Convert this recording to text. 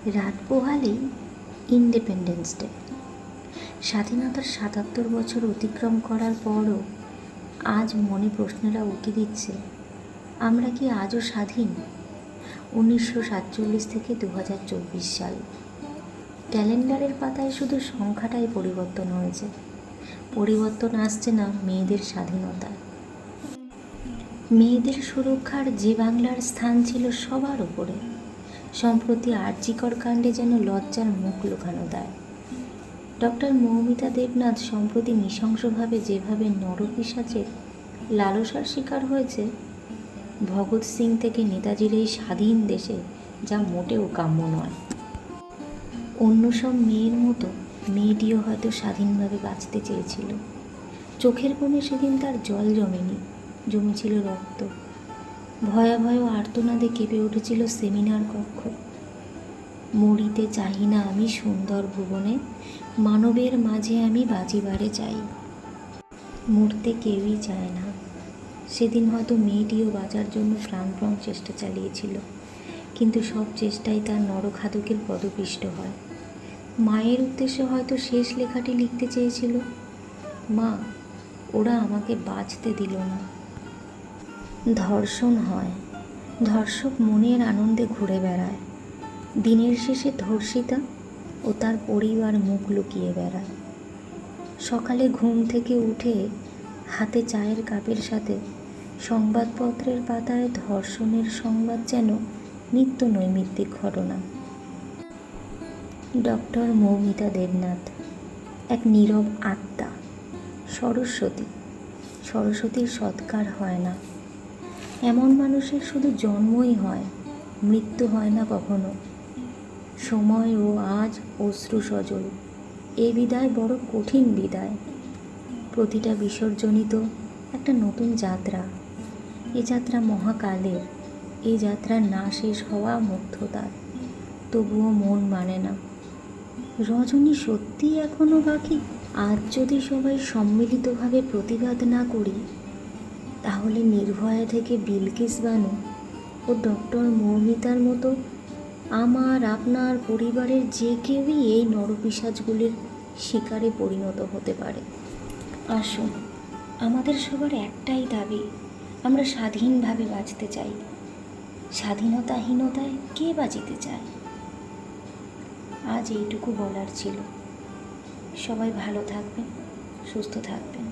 রাত পোহালেই independence day. স্বাধীনতার ৭৭ বছর অতিক্রম করার পরও আজ মনে প্রশ্নেরা উকি দিচ্ছে, আমরা কি আজও স্বাধীন? ১৯৪৭ থেকে ২০২৪ সাল। ক্যালেন্ডারের পাতায় শুধু সংখ্যাটাই পরিবর্তন হয়েছে, পরিবর্তন আসছে না মেয়েদের স্বাধীনতায়। মেয়েদের সুরক্ষার যে বাংলার স্থান ছিল সবার উপরে, সম্প্রতি আরজিকর কাণ্ডে যেন লজ্জার মুখ লুকানো দেয়। ডক্টর মৌমিতা দেবনাথ সম্প্রতি নৃশংসভাবে যেভাবে নরপিশাচের লালসার শিকার হয়েছে, ভগৎ সিং থেকে নেতাজির এই স্বাধীন দেশে যা মোটেও কাম্য নয়। অন্য সব মেয়ের মতো মেয়েটিও হয়তো স্বাধীনভাবে বাঁচতে চেয়েছিল। চোখের কোণে সেদিন তার জল জমেনি, জমেছিল রক্ত। ভয়াবহ আর্তনাদে কেঁপে উঠেছিল সেমিনার কক্ষ। মরিতে চাহি না আমি সুন্দর ভুবনে, মানবের মাঝে আমি বাজিবারে চাই। মরতে কেউই চায় না। সেদিন হয়তো মেয়েটিও বাঁচার জন্য প্রাণপণ চেষ্টা চালিয়েছিল, কিন্তু সব চেষ্টাই তার নরখাদকের পদপিষ্ট হয়। মায়ের উদ্দেশ্যে হয়তো শেষ লেখাটি লিখতে চেয়েছিল, মা, ওরা আমাকে বাঁচতে দিল না। ধর্ষণ হয়, ধর্ষক মনের আনন্দে ঘুরে বেড়ায়। দিনের শেষে ধর্ষিতা ও তার পরিবার মুখ লুকিয়ে বেড়ায়। সকালে ঘুম থেকে উঠে হাতে চায়ের কাপের সাথে সংবাদপত্রের পাতায় ধর্ষণের সংবাদ যেন নিত্য নৈমিত্তিক ঘটনা। ডক্টর মৌমিতা দেবনাথ এক নীরব আত্মা, সরস্বতী। সরস্বতীর সৎকার হয় না। এমন মানুষের শুধু জন্মই হয়, মৃত্যু হয় না কখনো। সময় ও আজ অশ্রু সজল। এ বিদায় বড় কঠিন বিদায়। প্রতিটা বিসর্জনিত একটা নতুন যাত্রা। এ যাত্রা মহাকালের, এ যাত্রা না শেষ হওয়া মুগ্ধতার। তবুও মন মানে না। রজনী সত্যিই এখনো বাকি। আজ যদি সবাই সম্মিলিতভাবে প্রতিবাদ না করি, তাহলে নির্ভয়া থেকে বিলকিস বানু ও ডক্টর মৌমিতার মতো আমার, আপনার, পরিবারের যে কেউই এই নরপিশাচগুলির শিকারে পরিণত হতে পারে। আসুন, আমাদের সবার একটাই দাবি, আমরা স্বাধীনভাবে বাঁচতে চাই। স্বাধীনতাহীনতায় কে বাঁচিতে চায়? আজ এইটুকু বলার ছিল। সবাই ভালো থাকবেন, সুস্থ থাকবেন।